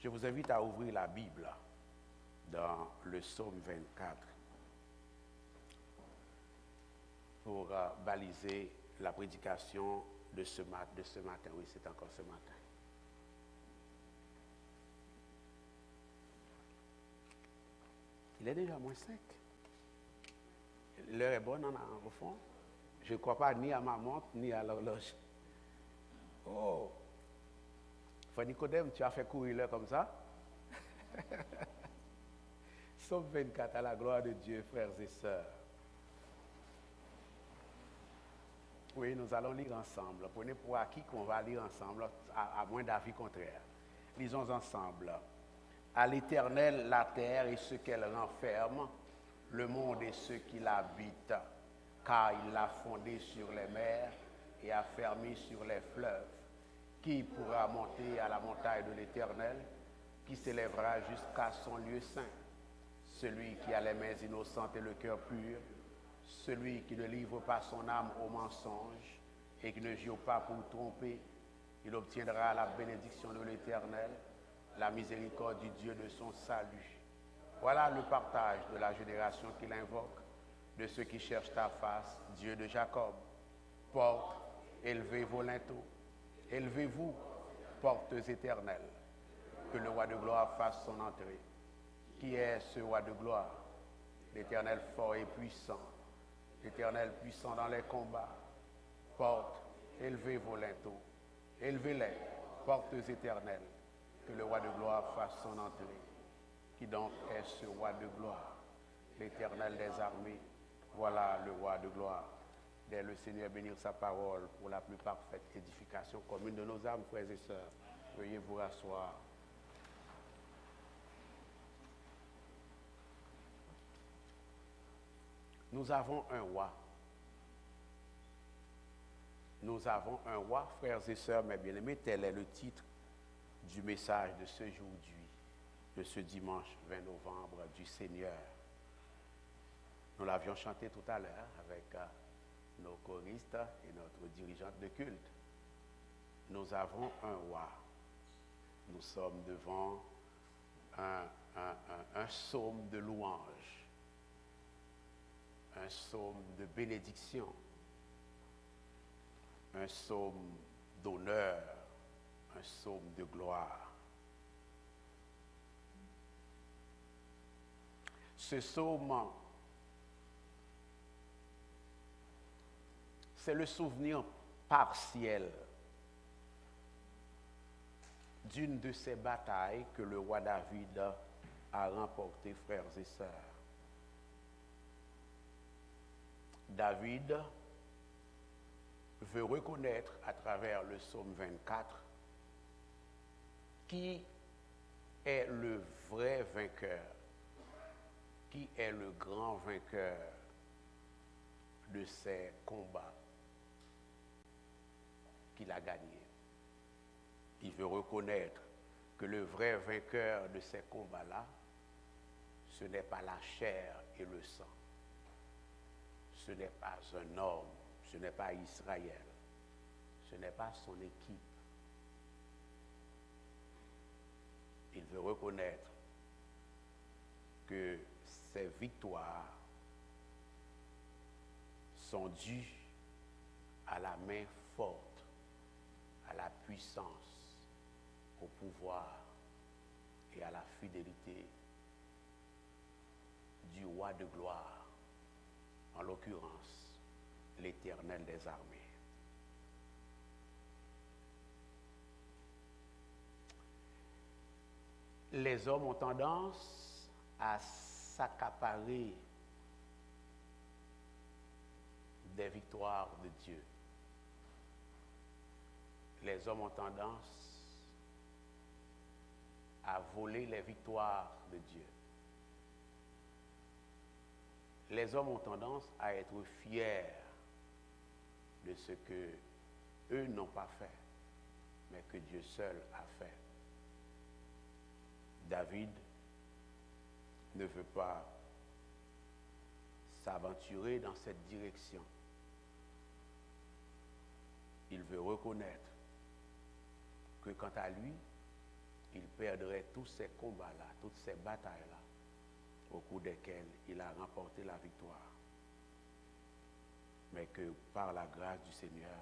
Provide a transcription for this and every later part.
Je vous invite à ouvrir la Bible dans le psaume 24 pour baliser la prédication de ce matin. Oui, c'est encore ce matin. Il est déjà -5. L'heure est bonne au fond. Je ne crois pas ni à ma montre ni à l'horloge. Oh! Frère Nicodème, tu as fait courir l'heure comme ça? Psaume 24, à la gloire de Dieu, frères et sœurs. Oui, nous allons lire ensemble. Prenez pour acquis qu'on va lire ensemble, à moins d'avis contraire. Lisons ensemble. À l'Éternel, la terre et ce qu'elle renferme, le monde et ceux qui l'habitent, car il l'a fondé sur les mers et a fermé sur les fleuves. Qui pourra monter à la montagne de l'Éternel, qui s'élèvera jusqu'à son lieu saint? Celui qui a les mains innocentes et le cœur pur, celui qui ne livre pas son âme au mensonge et qui ne jure pas pour tromper, il obtiendra la bénédiction de l'Éternel, la miséricorde du Dieu de son salut. Voilà le partage de la génération qu'il invoque, de ceux qui cherchent ta face, Dieu de Jacob. Porte, élevez vos linteaux, élevez-vous, portes éternelles, que le roi de gloire fasse son entrée. Qui est ce roi de gloire? L'Éternel fort et puissant, l'Éternel puissant dans les combats. Porte, élevez vos linteaux, élevez-les, portes éternelles, que le roi de gloire fasse son entrée. Qui donc est ce roi de gloire? L'Éternel des armées, voilà le roi de gloire. Dès le Seigneur bénir sa parole pour la plus parfaite édification commune de nos âmes, frères et sœurs. Veuillez vous rasseoir. Nous avons un roi. Nous avons un roi, frères et sœurs, mes bien-aimés. Tel est le titre du message de ce jour-ci, de ce dimanche 20 novembre du Seigneur. Nous l'avions chanté tout à l'heure avec nos choristes et notre dirigeante de culte. Nous avons un roi. Nous sommes devant un psaume de louange, un psaume de bénédiction, un psaume d'honneur, un psaume de gloire. Ce psaume, c'est le souvenir partiel d'une de ces batailles que le roi David a remportées, frères et sœurs. David veut reconnaître à travers le psaume 24 qui est le vrai vainqueur, qui est le grand vainqueur de ces combats qu'il a gagnés. Il veut reconnaître que le vrai vainqueur de ces combats-là, ce n'est pas la chair et le sang. Ce n'est pas un homme, ce n'est pas Israël, ce n'est pas son équipe. Il veut reconnaître que ces victoires sont dues à la main forte, à la puissance, au pouvoir et à la fidélité du roi de gloire, en l'occurrence, l'Éternel des armées. Les hommes ont tendance à s'accaparer des victoires de Dieu. Les hommes ont tendance à voler les victoires de Dieu. Les hommes ont tendance à être fiers de ce que eux n'ont pas fait, mais que Dieu seul a fait. David ne veut pas s'aventurer dans cette direction. Il veut reconnaître que quant à lui, il perdrait tous ces combats-là, toutes ces batailles-là, au cours desquelles il a remporté la victoire. Mais que par la grâce du Seigneur,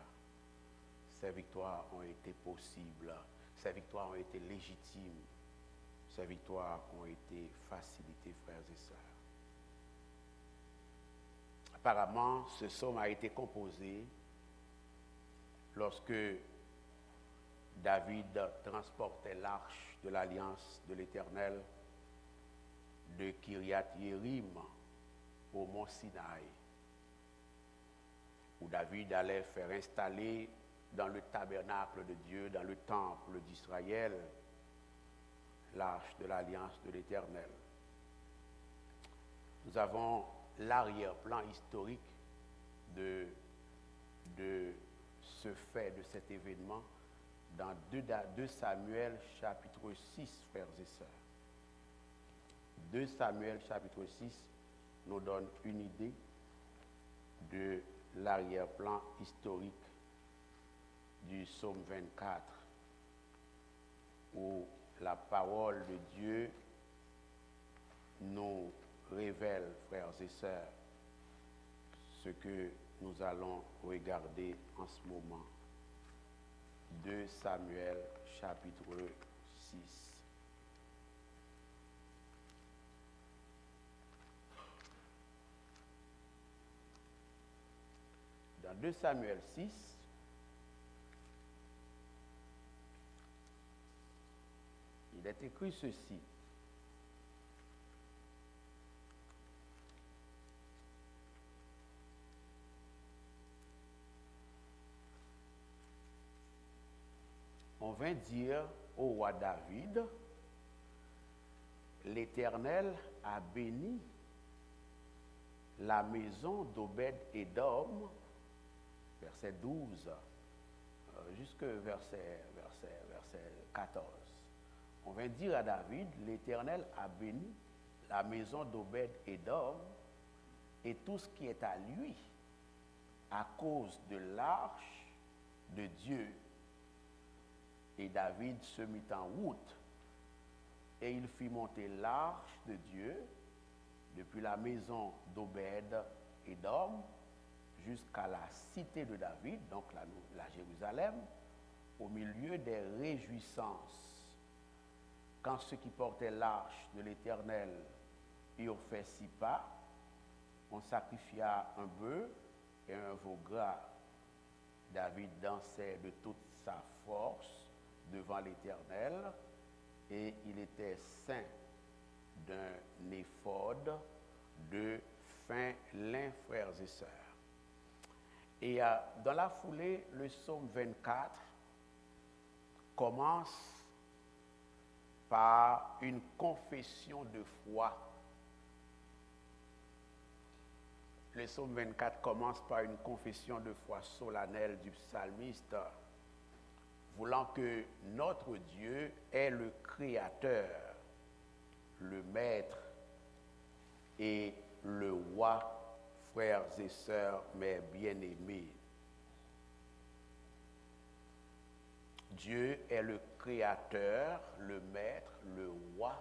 ces victoires ont été possibles, ces victoires ont été légitimes, ces victoires ont été facilitées, frères et sœurs. Apparemment, ce psaume a été composé lorsque David transportait l'arche de l'Alliance de l'Éternel de Kiriath-Yerim au mont Sinaï, où David allait faire installer dans le tabernacle de Dieu, dans le temple d'Israël, l'arche de l'Alliance de l'Éternel. Nous avons l'arrière-plan historique de ce fait, de cet événement, dans 2 Samuel chapitre 6, frères et sœurs. 2 Samuel chapitre 6 nous donne une idée de l'arrière-plan historique du psaume 24, où la parole de Dieu nous révèle, frères et sœurs, ce que nous allons regarder en ce moment. 2 Samuel chapitre 6. Dans 2 Samuel 6, il est écrit ceci. On vint dire au roi David, l'Éternel a béni la maison d'Obed-Édom, verset 12, jusque verset 14. On vint dire à David, l'Éternel a béni la maison d'Obed-Édom et tout ce qui est à lui, à cause de l'arche de Dieu. Et David se mit en route, et il fit monter l'arche de Dieu depuis la maison d'Obed-Édom jusqu'à la cité de David, donc la Jérusalem, au milieu des réjouissances. Quand ceux qui portaient l'arche de l'Éternel eurent fait 6 pas, on sacrifia un bœuf et un veau gras. David dansait de toute sa force devant l'Éternel, et il était ceint d'un éphod de fin lin, frères et sœurs. Et dans la foulée, le psaume 24 commence par une confession de foi. Le psaume 24 commence par une confession de foi solennelle du psalmiste, voulant que notre Dieu est le Créateur, le Maître et le Roi, frères et sœurs, mes bien-aimés. Dieu est le Créateur, le Maître, le Roi,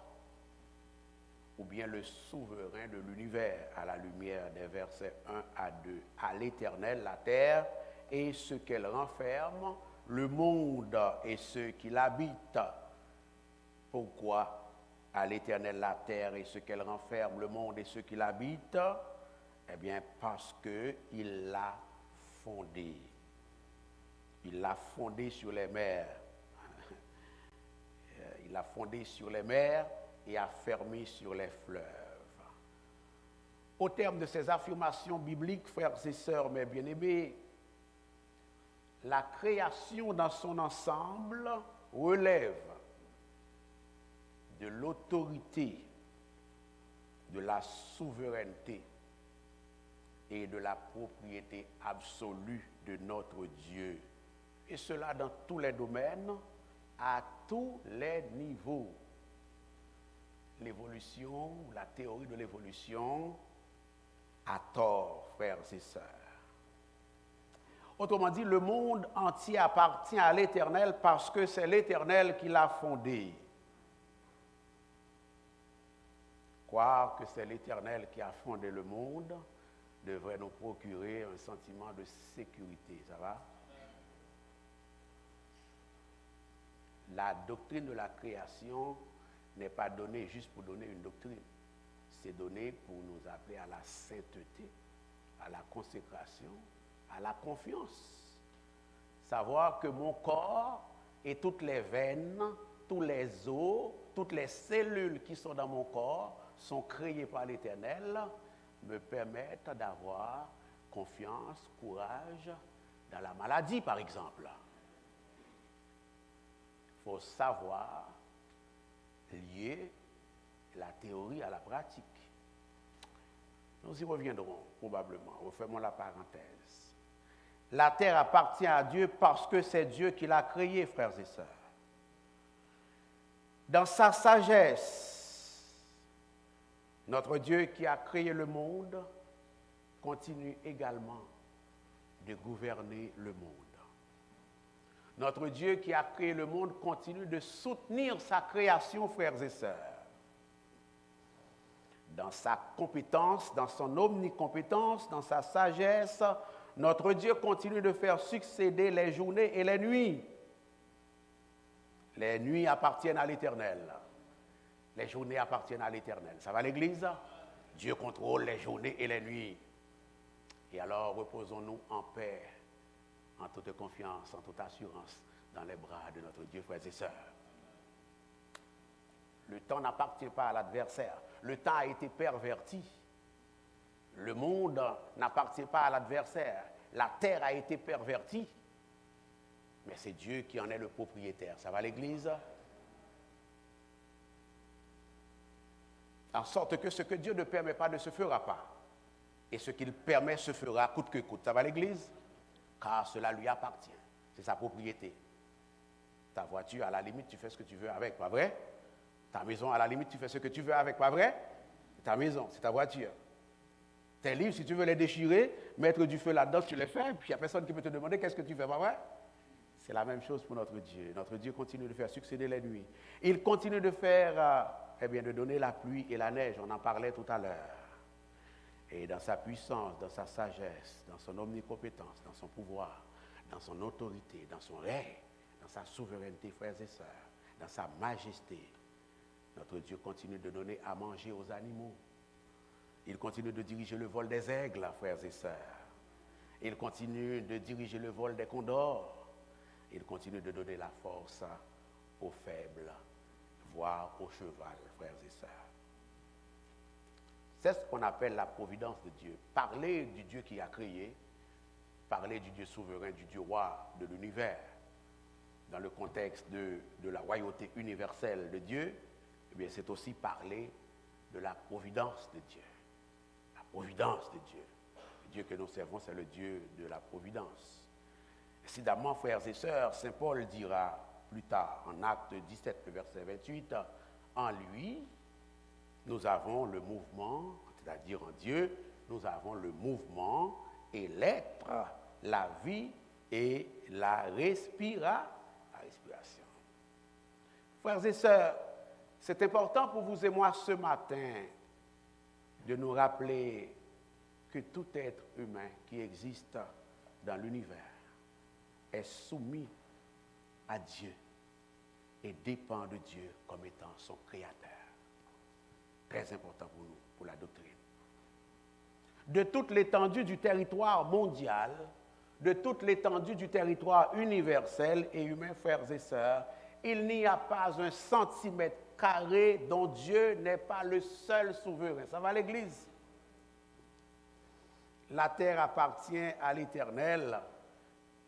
ou bien le souverain de l'univers, à la lumière des versets 1 à 2. À l'Éternel, la terre et ce qu'elle renferme, le monde et ceux qui l'habitent. Pourquoi à l'Éternel la terre et ce qu'elle renferme, le monde et ceux qui l'habitent? Eh bien, parce qu'il l'a fondé. Il l'a fondé sur les mers. Il l'a fondé sur les mers et a fermé sur les fleuves. Au terme de ces affirmations bibliques, frères et sœurs, mes bien-aimés, la création dans son ensemble relève de l'autorité, de la souveraineté et de la propriété absolue de notre Dieu. Et cela dans tous les domaines, à tous les niveaux. L'évolution, la théorie de l'évolution a tort, frères et sœurs. Autrement dit, le monde entier appartient à l'Éternel parce que c'est l'Éternel qui l'a fondé. Croire que c'est l'Éternel qui a fondé le monde devrait nous procurer un sentiment de sécurité. Ça va? La doctrine de la création n'est pas donnée juste pour donner une doctrine. C'est donné pour nous appeler à la sainteté, à la consécration, à la confiance. Savoir que mon corps et toutes les veines, tous les os, toutes les cellules qui sont dans mon corps sont créées par l'Éternel, me permettent d'avoir confiance, courage dans la maladie, par exemple. Il faut savoir lier la théorie à la pratique. Nous y reviendrons probablement. Refermons la parenthèse. La terre appartient à Dieu parce que c'est Dieu qui l'a créée, frères et sœurs. Dans sa sagesse, notre Dieu qui a créé le monde continue également de gouverner le monde. Notre Dieu qui a créé le monde continue de soutenir sa création, frères et sœurs. Dans sa compétence, dans son omnicompétence, dans sa sagesse, notre Dieu continue de faire succéder les journées et les nuits. Les nuits appartiennent à l'Éternel. Les journées appartiennent à l'Éternel. Ça va l'Église? Dieu contrôle les journées et les nuits. Et alors reposons-nous en paix, en toute confiance, en toute assurance, dans les bras de notre Dieu, frères et sœurs. Le temps n'appartient pas à l'adversaire. Le temps a été perverti. Le monde n'appartient pas à l'adversaire. La terre a été pervertie. Mais c'est Dieu qui en est le propriétaire. Ça va l'Église? En sorte que ce que Dieu ne permet pas ne se fera pas. Et ce qu'il permet se fera coûte que coûte. Ça va l'Église? Car cela lui appartient. C'est sa propriété. Ta voiture, à la limite, tu fais ce que tu veux avec, pas vrai? Ta maison, à la limite, tu fais ce que tu veux avec, pas vrai? C'est ta maison, c'est ta voiture. Tes livres, si tu veux les déchirer, mettre du feu là-dedans, tu les fais, puis il n'y a personne qui peut te demander qu'est-ce que tu fais, pas vrai? C'est la même chose pour notre Dieu. Notre Dieu continue de faire succéder les nuits. Il continue de faire, de donner la pluie et la neige, on en parlait tout à l'heure. Et dans sa puissance, dans sa sagesse, dans son omnicompétence, dans son pouvoir, dans son autorité, dans son règne, dans sa souveraineté, frères et sœurs, dans sa majesté, notre Dieu continue de donner à manger aux animaux. Il continue de diriger le vol des aigles, frères et sœurs. Il continue de diriger le vol des condors. Il continue de donner la force aux faibles, voire au cheval, frères et sœurs. C'est ce qu'on appelle la providence de Dieu. Parler du Dieu qui a créé, parler du Dieu souverain, du Dieu roi de l'univers, dans le contexte de la royauté universelle de Dieu, eh bien, c'est aussi parler de la providence de Dieu. La providence de Dieu. Le Dieu que nous servons, c'est le Dieu de la providence. Incidemment, frères et sœurs, saint Paul dira plus tard, en Acte 17, verset 28, en lui, nous avons le mouvement, c'est-à-dire en Dieu, nous avons le mouvement et l'être, la vie et la respiration. Frères et sœurs, c'est important pour vous et moi ce matin de nous rappeler que tout être humain qui existe dans l'univers est soumis à Dieu et dépend de Dieu comme étant son créateur. Très important pour nous, pour la doctrine. De toute l'étendue du territoire mondial, de toute l'étendue du territoire universel et humain, frères et sœurs, il n'y a pas un centimètre carré dont Dieu n'est pas le seul souverain. Ça va l'Église? La terre appartient à l'Éternel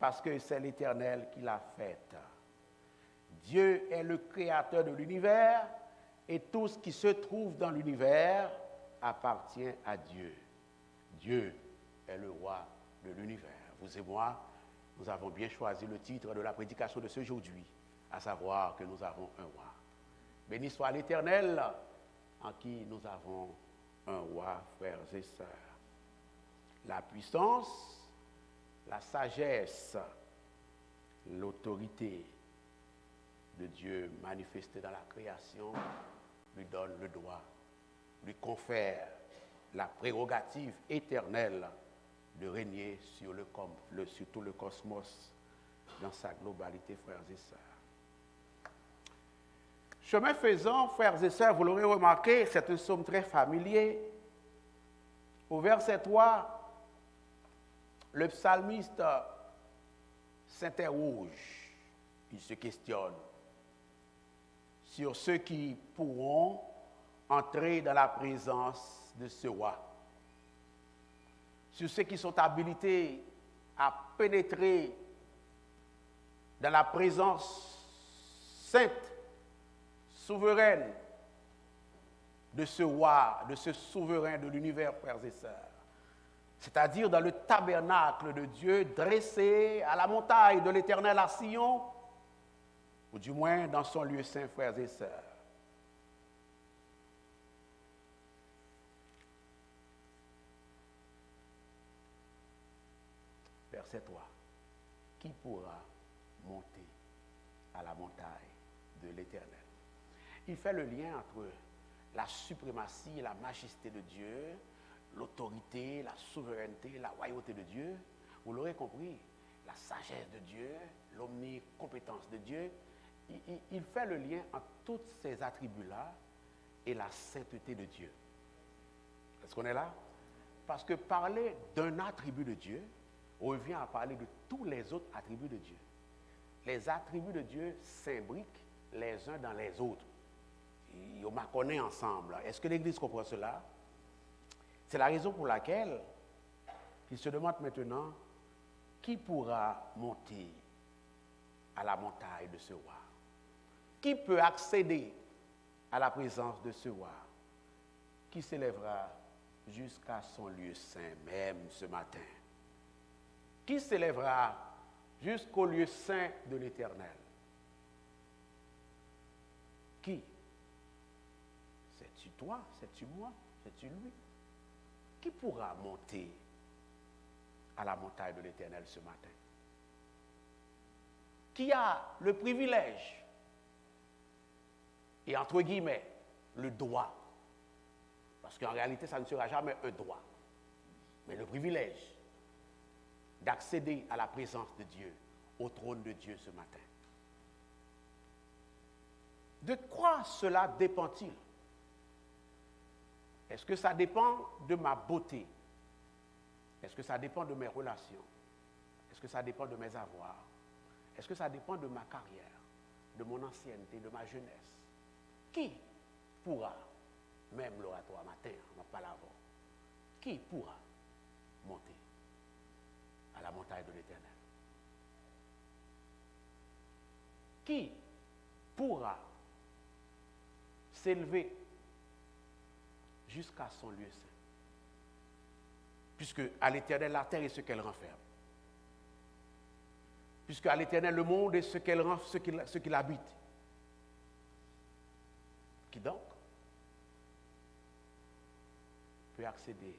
parce que c'est l'Éternel qui l'a faite. Dieu est le créateur de l'univers et tout ce qui se trouve dans l'univers appartient à Dieu. Dieu est le roi de l'univers. Vous et moi, nous avons bien choisi le titre de la prédication de ce aujourd'hui, à savoir que nous avons un roi. Béni soit l'Éternel en qui nous avons un roi, frères et sœurs. La puissance, la sagesse, l'autorité de Dieu manifestée dans la création lui donne le droit lui confère la prérogative éternelle de régner sur tout le cosmos dans sa globalité, frères et sœurs. Chemin faisant, frères et sœurs, vous l'aurez remarqué, c'est un psaume très familier. Au verset 3, le psalmiste s'interroge, il se questionne sur ceux qui pourront entrer dans la présence de ce roi, sur ceux qui sont habilités à pénétrer dans la présence sainte, souveraine de ce roi, de ce souverain de l'univers, frères et sœurs. C'est-à-dire dans le tabernacle de Dieu dressé à la montagne de l'Éternel à Sion, ou du moins dans son lieu saint, frères et sœurs. Verset 3. Qui pourra monter à la montagne de l'Éternel? Il fait le lien entre la suprématie et la majesté de Dieu, l'autorité, la souveraineté, la royauté de Dieu. Vous l'aurez compris, la sagesse de Dieu, l'omnicompétence de Dieu. Il fait le lien entre tous ces attributs-là et la sainteté de Dieu. Est-ce qu'on est là? Parce que parler d'un attribut de Dieu revient à parler de tous les autres attributs de Dieu. Les attributs de Dieu s'imbriquent les uns dans les autres. On m'a connaît ensemble. Est-ce que l'Église comprend cela? C'est la raison pour laquelle il se demande maintenant qui pourra monter à la montagne de ce roi? Qui peut accéder à la présence de ce roi? Qui s'élèvera jusqu'à son lieu saint même ce matin? Qui s'élèvera jusqu'au lieu saint de l'Éternel? Qui? C'est-tu toi? C'est-tu moi? C'est-tu lui? Qui pourra monter à la montagne de l'Éternel ce matin? Qui a le privilège et entre guillemets le droit, parce qu'en réalité ça ne sera jamais un droit, mais le privilège d'accéder à la présence de Dieu, au trône de Dieu ce matin? De quoi cela dépend-il? Est-ce que ça dépend de ma beauté? Est-ce que ça dépend de mes relations? Est-ce que ça dépend de mes avoirs? Est-ce que ça dépend de ma carrière, de mon ancienneté, de ma jeunesse? Qui pourra, même l'oratoire matin, on va pas l'avoir, qui pourra monter à la montagne de l'Éternel? Qui pourra s'élever jusqu'à son lieu saint? Puisque à l'Éternel, la terre est ce qu'elle renferme. Puisque à l'Éternel, le monde est ce qu'il habite. Qui donc peut accéder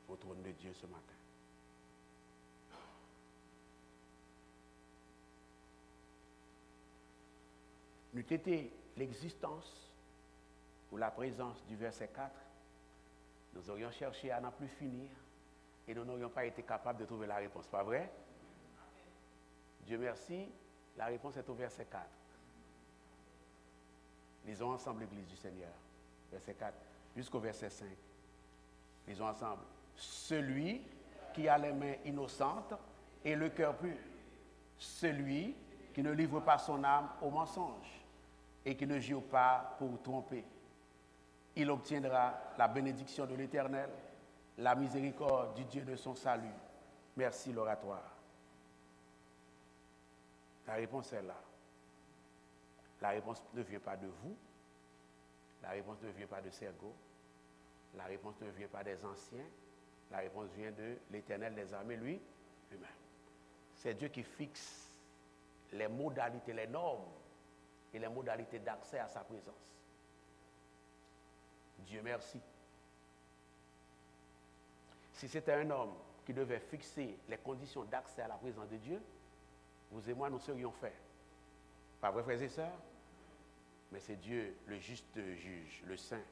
au trône de Dieu ce matin? N'eût été l'existence ou la présence du verset 4, nous aurions cherché à n'en plus finir et nous n'aurions pas été capables de trouver la réponse. Pas vrai? Dieu merci, la réponse est au verset 4. Lisons ensemble l'Église du Seigneur. Verset 4 jusqu'au verset 5. Lisons ensemble. Celui qui a les mains innocentes et le cœur pur. Celui qui ne livre pas son âme au mensonge et qui ne jure pas pour tromper. Il obtiendra la bénédiction de l'Éternel, la miséricorde du Dieu de son salut. Merci l'oratoire. La réponse est là. La réponse ne vient pas de vous. La réponse ne vient pas de Sergo. La réponse ne vient pas des anciens. La réponse vient de l'Éternel des armées, lui-même. C'est Dieu qui fixe les modalités, les normes et les modalités d'accès à sa présence. Dieu merci. Si c'était un homme qui devait fixer les conditions d'accès à la présence de Dieu, vous et moi, nous serions faits. Pas vrai, frères et sœurs? Mais c'est Dieu, le juste juge, le saint,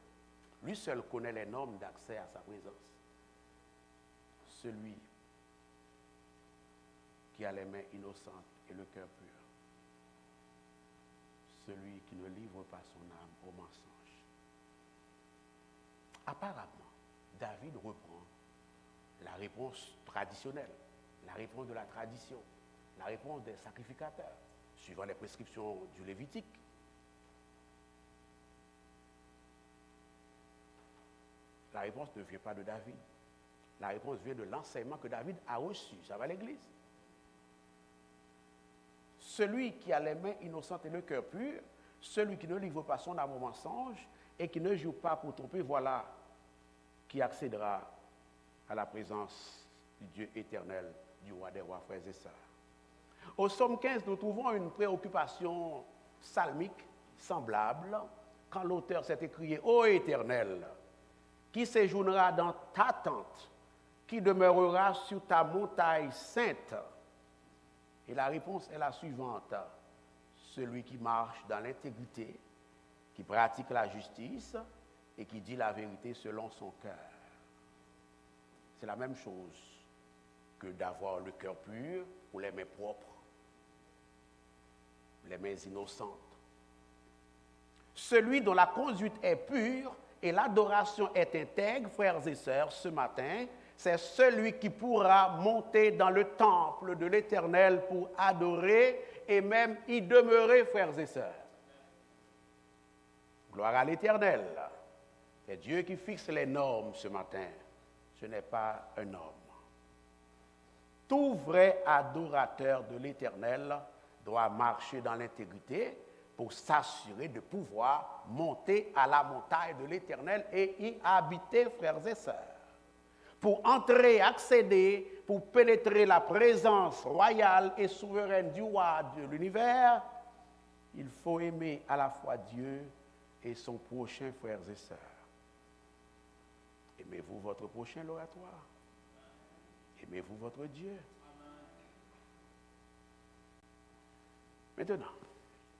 Lui seul connaît les normes d'accès à sa présence. Celui qui a les mains innocentes et le cœur pur. Celui qui ne livre pas son âme au mensonge. Apparemment, David reprend la réponse traditionnelle, la réponse de la tradition, la réponse des sacrificateurs, suivant les prescriptions du Lévitique. La réponse ne vient pas de David. La réponse vient de l'enseignement que David a reçu. Ça va à l'Église. Celui qui a les mains innocentes et le cœur pur, celui qui ne livre pas son âme au mensonge et qui ne joue pas pour tromper, voilà qui accédera à la présence du Dieu éternel, du roi des rois, frères et sœurs. Au psaume 15, nous trouvons une préoccupation psalmique semblable quand l'auteur s'est écrié « Ô Éternel, qui séjournera dans ta tente, qui demeurera sur ta montagne sainte ?» Et la réponse est la suivante. Celui qui marche dans l'intégrité, qui pratique la justice et qui dit la vérité selon son cœur. C'est la même chose que d'avoir le cœur pur ou les mains propres, les mains innocentes. Celui dont la conduite est pure et l'adoration est intègre, frères et sœurs, ce matin, c'est celui qui pourra monter dans le temple de l'Éternel pour adorer et même y demeurer, frères et sœurs. Gloire à l'Éternel. C'est Dieu qui fixe les normes ce matin. Ce n'est pas un homme. Tout vrai adorateur de l'Éternel doit marcher dans l'intégrité pour s'assurer de pouvoir monter à la montagne de l'Éternel et y habiter, frères et sœurs. Pour entrer, accéder, pour pénétrer la présence royale et souveraine du roi de l'univers, il faut aimer à la fois Dieu et son prochain, frères et sœurs. Aimez-vous votre prochain, l'oratoire? Aimez-vous votre Dieu? Maintenant,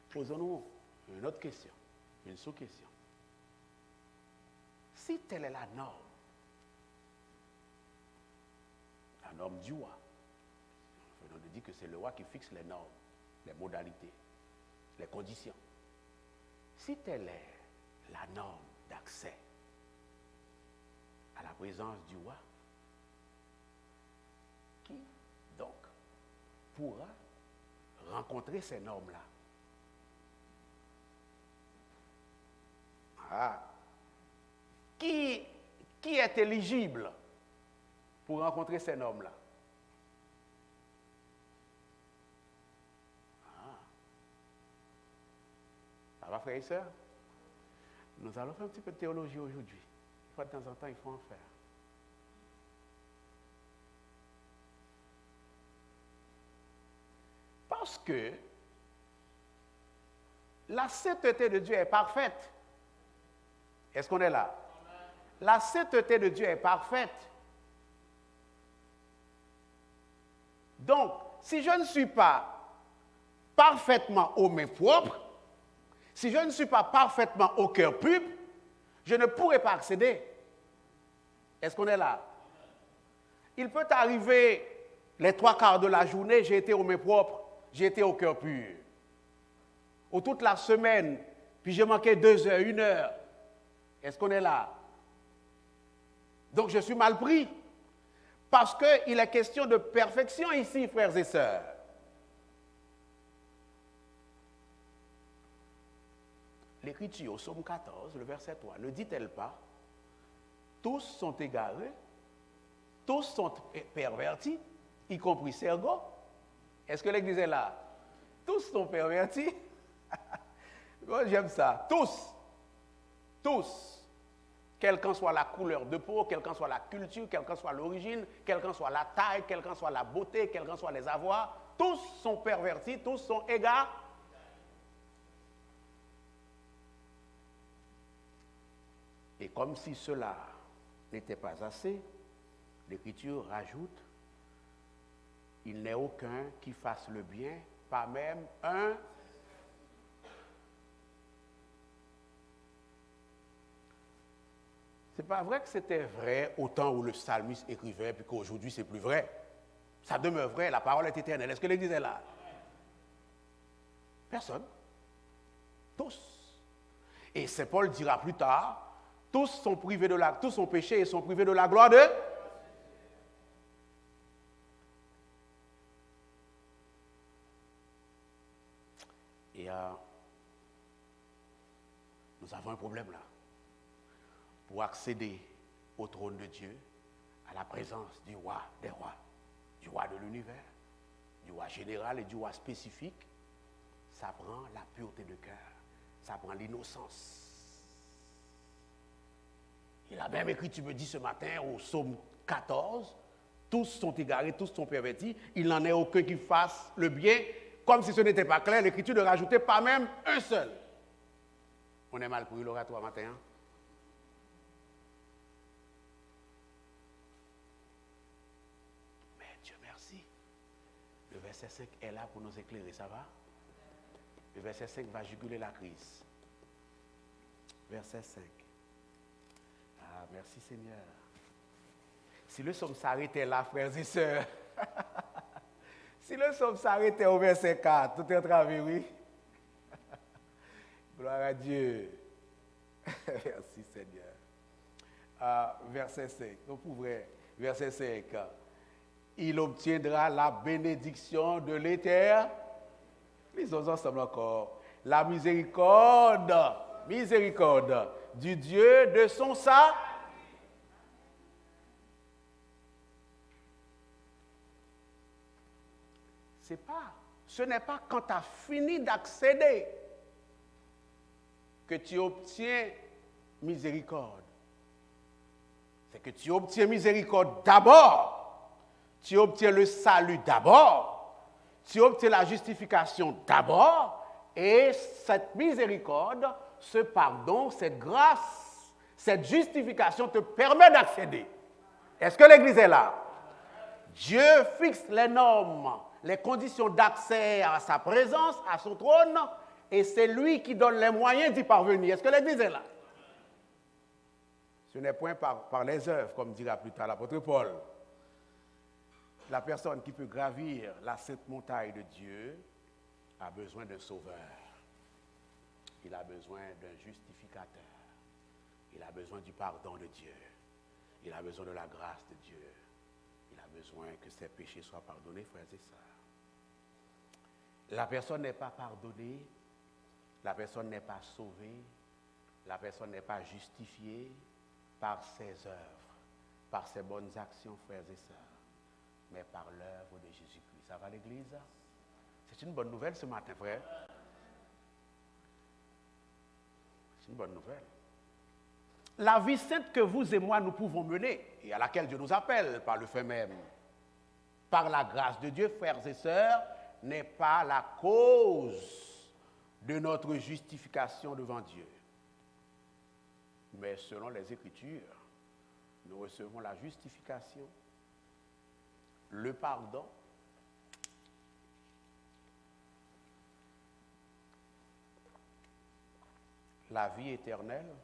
posons-nous une autre question, une sous-question. Si telle est la norme du roi, on dit que c'est le roi qui fixe les normes, les modalités, les conditions. Si telle est la norme d'accès à la présence du roi, qui donc pourra rencontrer ces normes-là? Qui est éligible pour rencontrer ces normes-là? Ça va, frères et sœurs? Nous allons faire un petit peu de théologie aujourd'hui. Une fois de temps en temps, il faut en faire. Parce que la sainteté de Dieu est parfaite. Est-ce qu'on est là? La sainteté de Dieu est parfaite. Donc, si je ne suis pas parfaitement aux mains propres, si je ne suis pas parfaitement au cœur pur, je ne pourrai pas accéder. Est-ce qu'on est là? Il peut arriver les 3/4 de la journée, j'ai été aux mains propres, j'ai été au cœur pur. Ou toute la semaine, puis j'ai manqué 2 heures, 1 heure. Est-ce qu'on est là? Donc je suis mal pris. Parce qu'il est question de perfection ici, frères et sœurs. L'Écriture, au psaume 14, le verset 3, ne dit-elle pas? Tous sont égarés, tous sont pervertis, y compris Sergo. Est-ce que l'Église est là? Tous sont pervertis. Moi, j'aime ça. Tous. Tous. Quelle qu'en soit la couleur de peau, quelle qu'en soit la culture, quelle qu'en soit l'origine, quelle qu'en soit la taille, quelle qu'en soit la beauté, quelle qu'en soit les avoirs, tous sont pervertis, tous sont égaux. Et comme si cela n'était pas assez, l'Écriture rajoute, il n'est aucun qui fasse le bien, pas même un. C'est pas vrai que c'était vrai au temps où le psalmiste écrivait, puis qu'aujourd'hui c'est plus vrai. Ça demeure vrai, la parole est éternelle. Est-ce que l'Église est là? Personne. Tous. Et Saint Paul dira plus tard, tous sont péchés et sont privés de la gloire de. Et nous avons un problème là. Pour accéder au trône de Dieu, à la présence du roi des rois, du roi de l'univers, du roi général et du roi spécifique, ça prend la pureté de cœur, ça prend l'innocence. Et la même écriture me dit ce matin au psaume 14, tous sont égarés, tous sont pervertis, il n'en est aucun qui fasse le bien, comme si ce n'était pas clair, l'écriture ne rajoutait pas même un seul. On est mal pris l'oratoire matin, hein? Le verset 5 est là pour nous éclairer, ça va? Le verset 5 va juguler la crise. Verset 5. Ah, merci Seigneur. Si le psaume s'arrêtait là, frères et sœurs, si le psaume s'arrêtait au verset 4, tout est en travers, oui. Gloire à Dieu. Merci Seigneur. Verset 5, donc ouvrez, verset 5. Il obtiendra la bénédiction de l'Éternel. Lisons ensemble encore. La miséricorde du Dieu de son salut. Ce n'est pas quand tu as fini d'accéder que tu obtiens miséricorde. C'est que tu obtiens miséricorde d'abord. Tu obtiens le salut d'abord, tu obtiens la justification d'abord, et cette miséricorde, ce pardon, cette grâce, cette justification te permet d'accéder. Est-ce que l'Église est là? Dieu fixe les normes, les conditions d'accès à sa présence, à son trône, et c'est lui qui donne les moyens d'y parvenir. Est-ce que l'Église est là? Ce n'est point par les œuvres, comme dira plus tard l'apôtre Paul. La personne qui peut gravir la sainte montagne de Dieu a besoin d'un sauveur. Il a besoin d'un justificateur. Il a besoin du pardon de Dieu. Il a besoin de la grâce de Dieu. Il a besoin que ses péchés soient pardonnés, frères et sœurs. La personne n'est pas pardonnée, la personne n'est pas sauvée, la personne n'est pas justifiée par ses œuvres, par ses bonnes actions, frères et sœurs, mais par l'œuvre de Jésus-Christ. Ça va l'Église? C'est une bonne nouvelle ce matin, frère. C'est une bonne nouvelle. La vie sainte que vous et moi nous pouvons mener, et à laquelle Dieu nous appelle par le fait même, par la grâce de Dieu, frères et sœurs, n'est pas la cause de notre justification devant Dieu. Mais selon les Écritures, nous recevons la justification, le pardon, la vie éternelle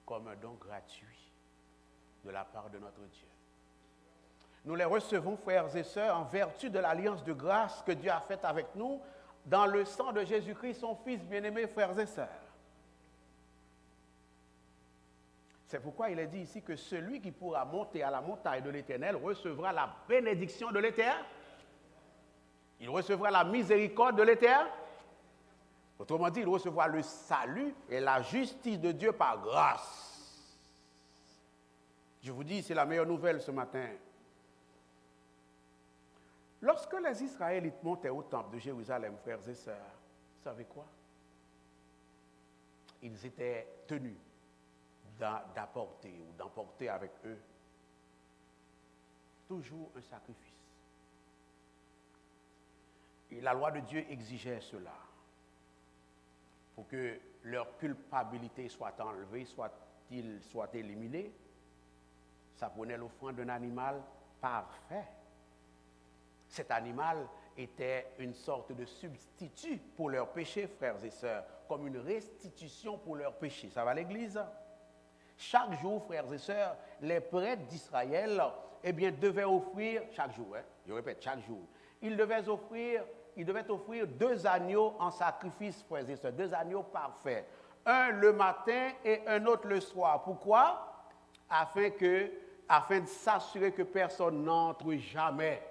comme un don gratuit de la part de notre Dieu. Nous les recevons, frères et sœurs, en vertu de l'alliance de grâce que Dieu a faite avec nous dans le sang de Jésus-Christ, son Fils bien-aimé, frères et sœurs. C'est pourquoi il est dit ici que celui qui pourra monter à la montagne de l'Éternel recevra la bénédiction de l'Éternel. Il recevra la miséricorde de l'Éternel. Autrement dit, il recevra le salut et la justice de Dieu par grâce. Je vous dis, c'est la meilleure nouvelle ce matin. Lorsque les Israélites montaient au temple de Jérusalem, frères et sœurs, vous savez quoi? Ils étaient tenus d'apporter ou d'emporter avec eux toujours un sacrifice. Et la loi de Dieu exigeait cela. Pour que leur culpabilité soit enlevée, soit éliminée, ça prenait l'offrande d'un animal parfait. Cet animal était une sorte de substitut pour leurs péchés, frères et sœurs, comme une restitution pour leurs péchés. Ça va l'Église? Chaque jour, frères et sœurs, les prêtres d'Israël devaient offrir, chaque jour, je répète, chaque jour, ils devaient offrir 2 agneaux en sacrifice, frères et sœurs, 2 agneaux parfaits. Un le matin et un autre le soir. Pourquoi? Afin de s'assurer que personne n'entre jamais,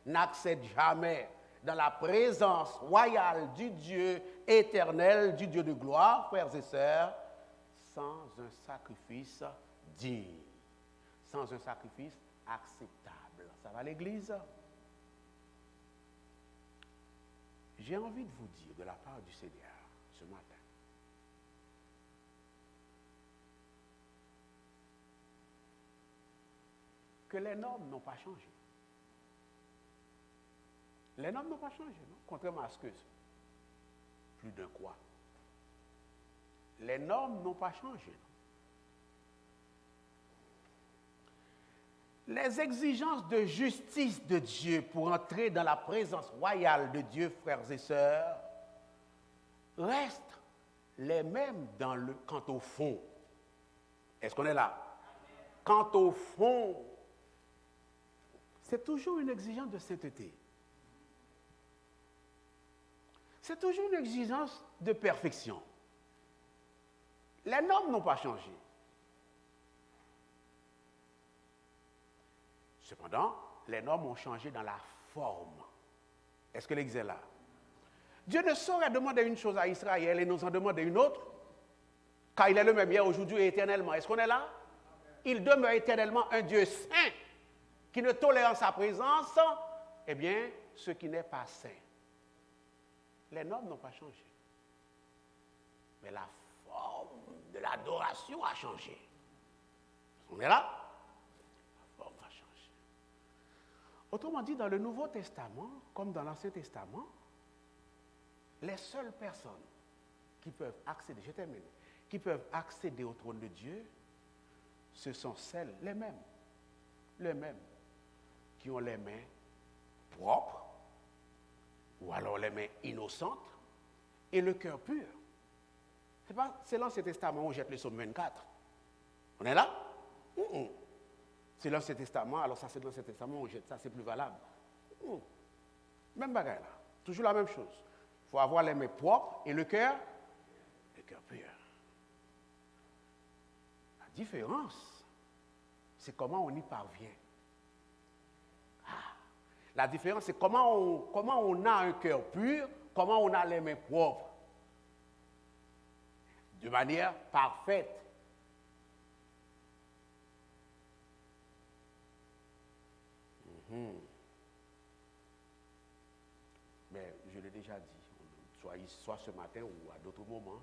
n'accède jamais dans la présence royale du Dieu éternel, du Dieu de gloire, frères et sœurs, sans un sacrifice digne, sans un sacrifice acceptable. Ça va l'Église? J'ai envie de vous dire de la part du Seigneur ce matin, que les normes n'ont pas changé. Les normes n'ont pas changé, non? Contrairement à ce que plus de quoi. Les normes n'ont pas changé. Non? Les exigences de justice de Dieu pour entrer dans la présence royale de Dieu, frères et sœurs, restent les mêmes quant au fond. Est-ce qu'on est là? Quant au fond, c'est toujours une exigence de sainteté. C'est toujours une exigence de perfection. Les normes n'ont pas changé. Cependant, les normes ont changé dans la forme. Est-ce que l'Église est là? Dieu ne saurait demander une chose à Israël et nous en demander une autre, car il est le même hier, aujourd'hui et éternellement. Est-ce qu'on est là? Il demeure éternellement un Dieu saint, qui ne tolère en sa présence, ce qui n'est pas saint. Les normes n'ont pas changé. Mais la forme de l'adoration a changé. On est là? La forme a changé. Autrement dit, dans le Nouveau Testament, comme dans l'Ancien Testament, les seules personnes qui peuvent accéder, je termine, qui peuvent accéder au trône de Dieu, ce sont les mêmes, qui ont les mains propres, ou alors les mains innocentes, et le cœur pur. C'est l'Ancien Testament où on jette le psaume 24. On est là? C'est l'Ancien Testament, alors ça c'est l'Ancien Testament où on jette ça, c'est plus valable. Même bagaille là, toujours la même chose. Il faut avoir les mains propres et le cœur pur. La différence, c'est comment on y parvient. La différence, c'est comment on a un cœur pur, comment on a les mains propres. De manière parfaite. Mais je l'ai déjà dit, soit ce matin ou à d'autres moments,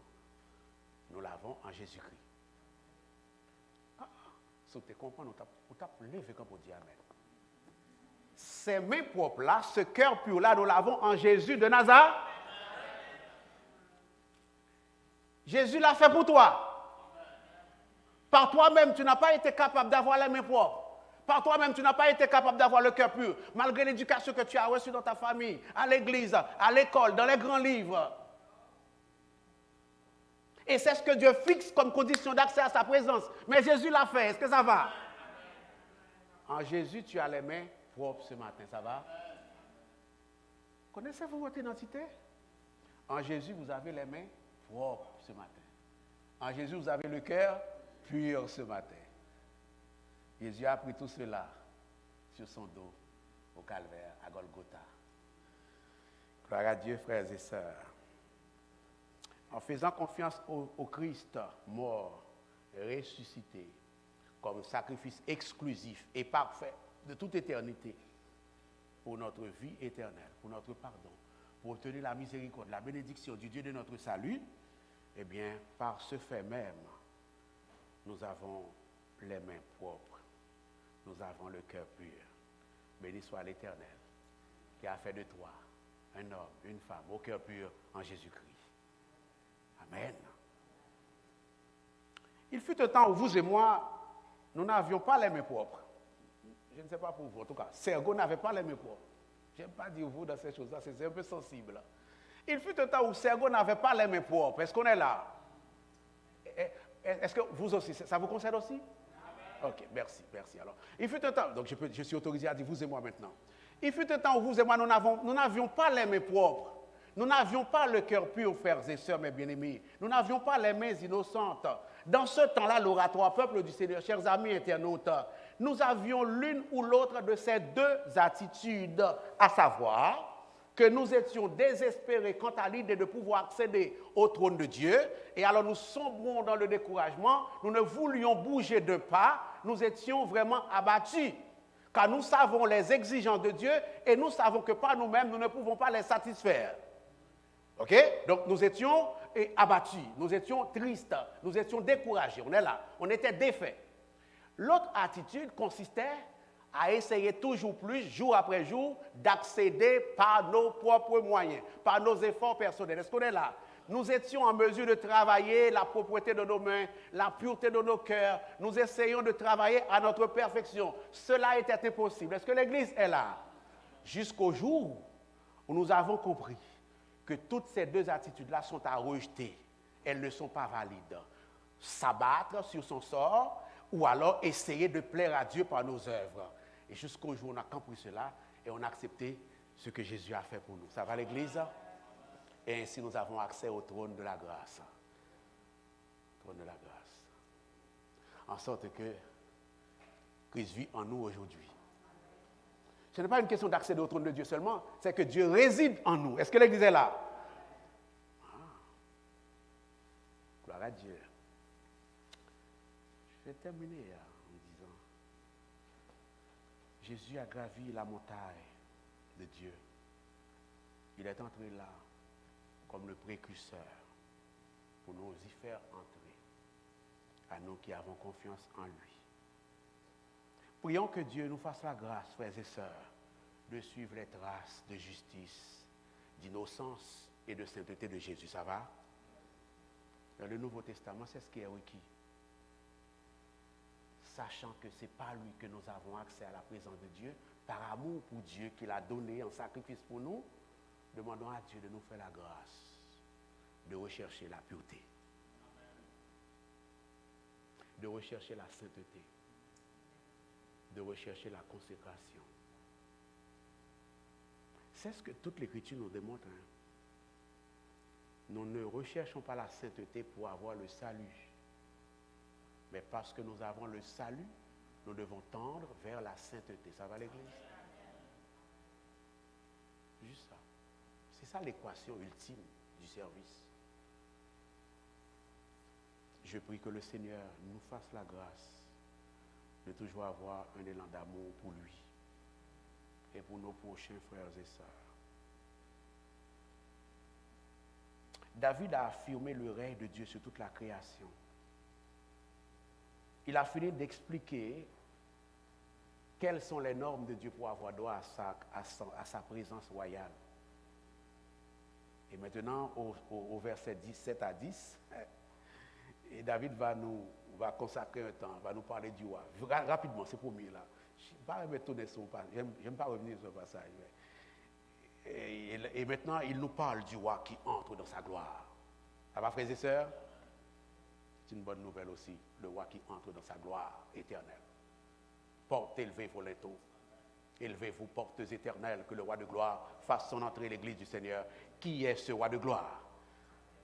nous l'avons en Jésus-Christ. Si tu comprends, nous t'avons levé comme on dit Amen. Ces mains propres-là, ce cœur pur-là, nous l'avons en Jésus de Nazareth. Jésus l'a fait pour toi. Par toi-même, tu n'as pas été capable d'avoir les mains propres. Par toi-même, tu n'as pas été capable d'avoir le cœur pur, malgré l'éducation que tu as reçue dans ta famille, à l'église, à l'école, dans les grands livres. Et c'est ce que Dieu fixe comme condition d'accès à sa présence. Mais Jésus l'a fait. Est-ce que ça va? En Jésus, tu as les mains propres ce matin. Ça va? Connaissez-vous votre identité? En Jésus, vous avez les mains propres ce matin. En Jésus, vous avez le cœur pur ce matin. Jésus a pris tout cela sur son dos au calvaire, à Golgotha. Gloire à Dieu, frères et sœurs. En faisant confiance au Christ mort, ressuscité, comme sacrifice exclusif et parfait de toute éternité pour notre vie éternelle, pour notre pardon, pour obtenir la miséricorde, la bénédiction du Dieu de notre salut, eh bien, par ce fait même, nous avons les mains propres, nous avons le cœur pur. Béni soit l'Éternel qui a fait de toi un homme, une femme, au cœur pur en Jésus-Christ. Amen. Il fut un temps où vous et moi, nous n'avions pas les mains propres. Je ne sais pas pour vous, en tout cas, Sergo n'avait pas les mains propres. Je n'aime pas dire vous dans ces choses-là, c'est un peu sensible. Il fut un temps où Sergo n'avait pas les mains propres. Est-ce qu'on est là? Est-ce que vous aussi, ça vous concerne aussi? Ok, merci, merci. Alors, il fut un temps, donc je suis autorisé à dire vous et moi maintenant. Il fut un temps où vous et moi, nous n'avions pas les mains propres. Nous n'avions pas le cœur pur, frères et sœurs, mes bien-aimés. Nous n'avions pas les mains innocentes. Dans ce temps-là, l'oratoire peuple du Seigneur, chers amis internautes, nous avions l'une ou l'autre de ces deux attitudes, à savoir que nous étions désespérés quant à l'idée de pouvoir accéder au trône de Dieu, et alors nous sombrons dans le découragement, nous ne voulions bouger de pas, nous étions vraiment abattus, car nous savons les exigences de Dieu, et nous savons que par nous-mêmes, nous ne pouvons pas les satisfaire. OK? Donc nous étions abattus, nous étions tristes, nous étions découragés, on est là, on était défaits. L'autre attitude consistait à essayer toujours plus, jour après jour, d'accéder par nos propres moyens, par nos efforts personnels. Est-ce qu'on est là? Nous étions en mesure de travailler la propreté de nos mains, la pureté de nos cœurs. Nous essayons de travailler à notre perfection. Cela était impossible. Est-ce que l'Église est là? Jusqu'au jour où nous avons compris que toutes ces deux attitudes-là sont à rejeter. Elles ne sont pas valides. S'abattre sur son sort ou alors essayer de plaire à Dieu par nos œuvres. Et jusqu'au jour où on a compris cela et on a accepté ce que Jésus a fait pour nous. Ça va l'Église? Et ainsi nous avons accès au trône de la grâce. Trône de la grâce. En sorte que Christ vit en nous aujourd'hui. Ce n'est pas une question d'accéder au trône de Dieu seulement, c'est que Dieu réside en nous. Est-ce que l'Église est là? Gloire à Dieu. Je vais terminer en disant, Jésus a gravi la montagne de Dieu. Il est entré là comme le précurseur pour nous y faire entrer, à nous qui avons confiance en lui. Prions que Dieu nous fasse la grâce, frères et sœurs, de suivre les traces de justice, d'innocence et de sainteté de Jésus. Ça va? Dans le Nouveau Testament, c'est ce qui est requis. Sachant que ce n'est pas lui que nous avons accès à la présence de Dieu, par amour pour Dieu qu'il a donné en sacrifice pour nous, demandons à Dieu de nous faire la grâce de rechercher la pureté, de rechercher la sainteté, de rechercher la consécration. C'est ce que toute l'Écriture nous démontre. Nous ne recherchons pas la sainteté pour avoir le salut. Mais parce que nous avons le salut, nous devons tendre vers la sainteté. Ça va l'Église? Juste ça. C'est ça l'équation ultime du service. Je prie que le Seigneur nous fasse la grâce de toujours avoir un élan d'amour pour lui et pour nos prochains frères et sœurs. David a affirmé le règne de Dieu sur toute la création. Il a fini d'expliquer quelles sont les normes de Dieu pour avoir droit à sa présence royale. Et maintenant, au verset 7 à 10, et David va consacrer un temps, va nous parler du roi. Rapidement, c'est promis là. Je ne vais pas retourner sur le passage, j'aime pas revenir sur le passage. Et maintenant, il nous parle du roi qui entre dans sa gloire. Ça va, frères et sœurs? C'est une bonne nouvelle aussi, le roi qui entre dans sa gloire éternelle. Portes élevées vos linteaux, élevez-vous portes éternelles, que le roi de gloire fasse son entrée à l'église du Seigneur. Qui est ce roi de gloire?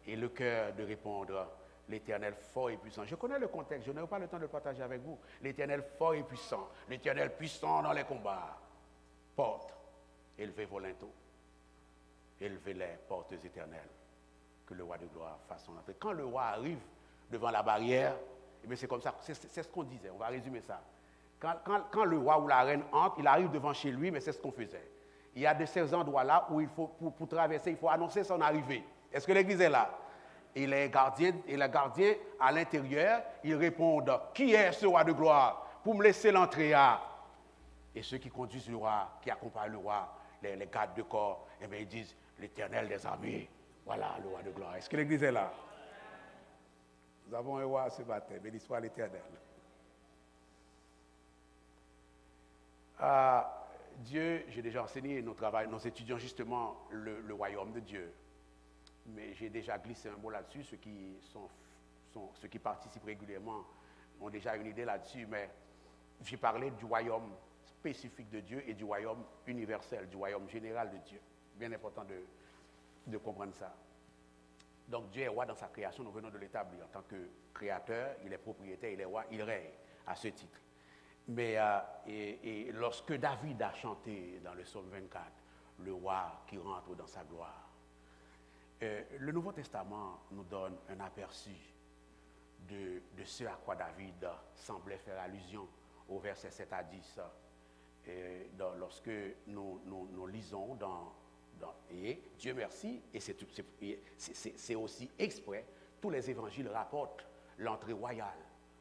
Et le cœur de répondre, l'Éternel fort et puissant. Je connais le contexte, je n'ai pas le temps de le partager avec vous. L'Éternel fort et puissant, l'Éternel puissant dans les combats. Portes, élevez vos linteaux, élevez les portes éternelles, que le roi de gloire fasse son entrée. Quand le roi arrive devant la barrière, eh bien c'est comme ça, c'est ce qu'on disait, on va résumer ça. Quand le roi ou la reine entre, il arrive devant chez lui, mais c'est ce qu'on faisait. Il y a de ces endroits-là où il faut, pour traverser, il faut annoncer son arrivée. Est-ce que l'église est là? Et les gardiens à l'intérieur, ils répondent, qui est ce roi de gloire? Pour me laisser l'entrée à. Et ceux qui conduisent le roi, qui accompagnent le roi, les gardes de corps, eh bien, ils disent, l'Éternel des armées, voilà le roi de gloire. Est-ce que l'église est là? Nous avons un roi ce matin, béni soit l'Éternel. Dieu, j'ai déjà enseigné nos étudiants justement le royaume de Dieu. Mais j'ai déjà glissé un mot là-dessus, ceux qui sont ceux qui participent régulièrement ont déjà une idée là-dessus, mais j'ai parlé du royaume spécifique de Dieu et du royaume universel, du royaume général de Dieu. Bien important de comprendre ça. Donc Dieu est roi dans sa création, nous venons de l'établir. En tant que créateur, il est propriétaire, il est roi, il règne à ce titre. Mais et lorsque David a chanté dans le psaume 24, le roi qui rentre dans sa gloire, le Nouveau Testament nous donne un aperçu de ce à quoi David semblait faire allusion au verset 7 à 10. Lorsque nous lisons et Dieu merci, et c'est aussi exprès, tous les évangiles rapportent l'entrée royale,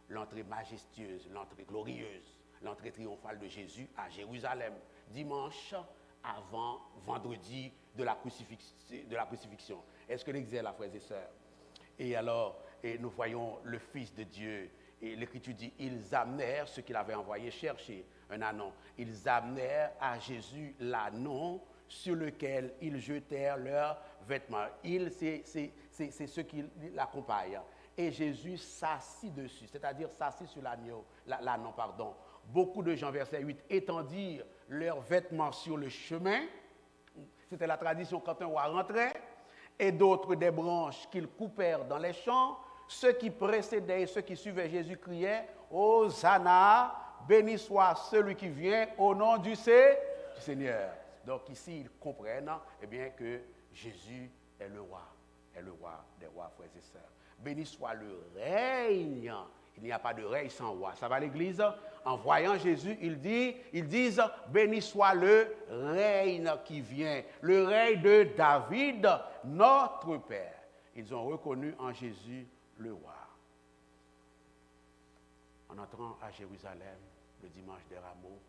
l'entrée majestueuse, l'entrée glorieuse, l'entrée triomphale de Jésus à Jérusalem, dimanche avant vendredi de la crucifixion. Est-ce que l'Église est là, frères et sœurs? Et alors, nous voyons le Fils de Dieu, et l'Écriture dit, ils amenèrent ce qu'il avait envoyé chercher, un ânon. Ils amenèrent à Jésus l'ânon sur lequel ils jetèrent leurs vêtements. C'est ceux qui l'accompagnent. Et Jésus s'assit dessus, c'est-à-dire s'assit sur l'ânon, pardon. Beaucoup de gens, verset 8, étendirent leurs vêtements sur le chemin. C'était la tradition quand un roi rentrait. Et d'autres des branches qu'ils coupèrent dans les champs. Ceux qui précédaient et ceux qui suivaient Jésus criaient « Hosanna, béni soit celui qui vient au nom du Seigneur ». Donc ici, ils comprennent eh bien, que Jésus est le roi des rois, frères et sœurs. Béni soit le règne. Il n'y a pas de règne sans roi. Ça va l'Église? En voyant Jésus, ils disent béni soit le règne qui vient, le règne de David, notre Père. Ils ont reconnu en Jésus le roi. En entrant à Jérusalem le dimanche des Rameaux,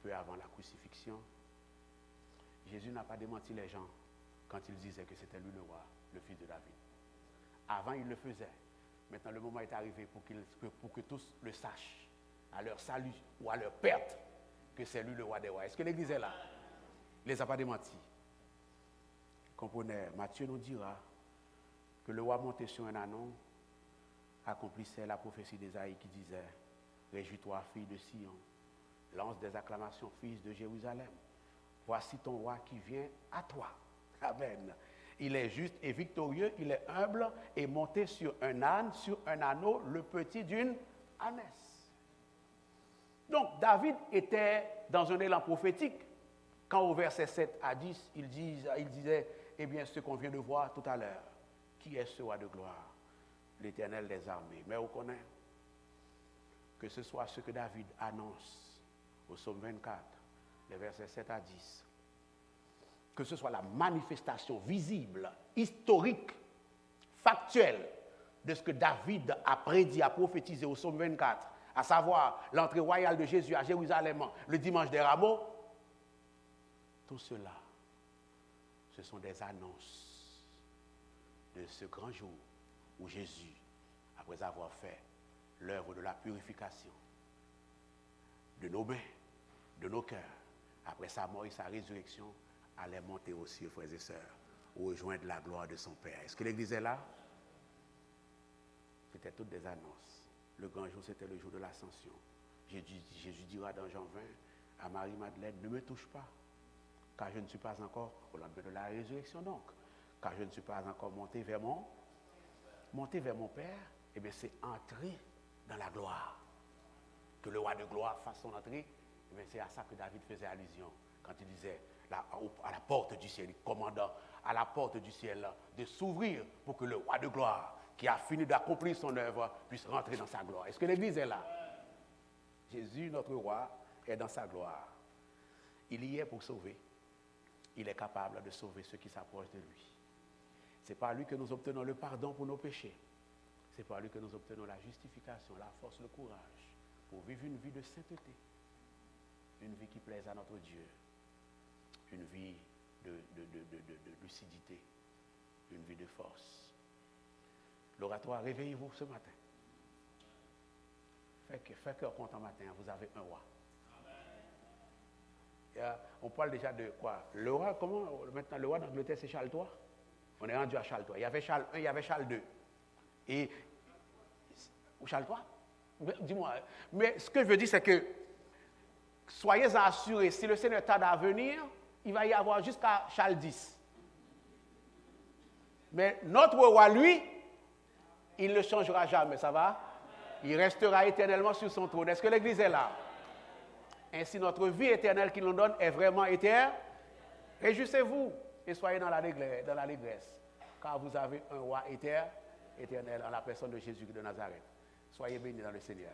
peu avant la crucifixion, Jésus n'a pas démenti les gens quand il disait que c'était lui le roi, le fils de David. Avant, il le faisait. Maintenant, le moment est arrivé pour que tous le sachent, à leur salut ou à leur perte, que c'est lui le roi des rois. Est-ce que l'Église est là? Il ne les a pas démentis. Comprenez, Matthieu nous dira que le roi monté sur un ânon accomplissait la prophétie d'Ésaïe qui disait « Réjouis-toi, fille de Sion, lance des acclamations, fils de Jérusalem. Voici ton roi qui vient à toi. » Amen. Il est juste et victorieux, il est humble et monté sur un âne, sur un anneau, le petit d'une ânesse. Donc, David était dans un élan prophétique quand au verset 7 à 10, il disait, eh bien, ce qu'on vient de voir tout à l'heure, qui est ce roi de gloire? L'Éternel des armées. Mais on connaît que ce soit ce que David annonce au psaume 24, les versets 7 à 10, que ce soit la manifestation visible, historique, factuelle de ce que David a prédit, a prophétisé au psaume 24, à savoir l'entrée royale de Jésus à Jérusalem le dimanche des Rameaux, tout cela, ce sont des annonces de ce grand jour où Jésus, après avoir fait l'œuvre de la purification de nos mains, de nos cœurs, après sa mort et sa résurrection, allait monter aux cieux, frères et sœurs, rejoindre la gloire de son Père. Est-ce que l'Église est là? C'était toutes des annonces. Le grand jour, c'était le jour de l'ascension. Jésus dira dans Jean 20 à Marie-Madeleine, ne me touche pas, car je ne suis pas encore, au lendemain de la résurrection donc, car je ne suis pas encore monté vers mon Père, eh bien c'est entrer dans la gloire. Que le roi de gloire fasse son entrée, eh bien c'est à ça que David faisait allusion quand il disait à la porte du ciel, il commandant à la porte du ciel de s'ouvrir pour que le roi de gloire, qui a fini d'accomplir son œuvre, puisse rentrer dans sa gloire. Est-ce que l'Église est là? Jésus, notre roi, est dans sa gloire. Il y est pour sauver. Il est capable de sauver ceux qui s'approchent de lui. C'est par lui que nous obtenons le pardon pour nos péchés. C'est par lui que nous obtenons la justification, la force, le courage pour vivre une vie de sainteté, une vie qui plaise à notre Dieu, une vie de lucidité, une vie de force. L'oratoire, réveillez-vous ce matin. Faites cœur content matin, vous avez un roi. On parle déjà de quoi? Le roi, maintenant le roi d'Angleterre, c'est Charles III. On est rendu à Charles III. Il y avait Charles I, il y avait Charles II. Et, Charles, toi, dis-moi, mais ce que je veux dire, c'est que soyez assurés, si le Seigneur tarde à venir, il va y avoir jusqu'à Charles X. Mais notre roi, lui, il ne changera jamais, ça va? Il restera éternellement sur son trône. Est-ce que l'Église est là? Ainsi, notre vie éternelle qu'il nous donne est vraiment éternelle. Réjouissez-vous et soyez dans l'allégresse, car vous avez un roi éternel en la personne de Jésus de Nazareth. Soyez bénis dans le Seigneur.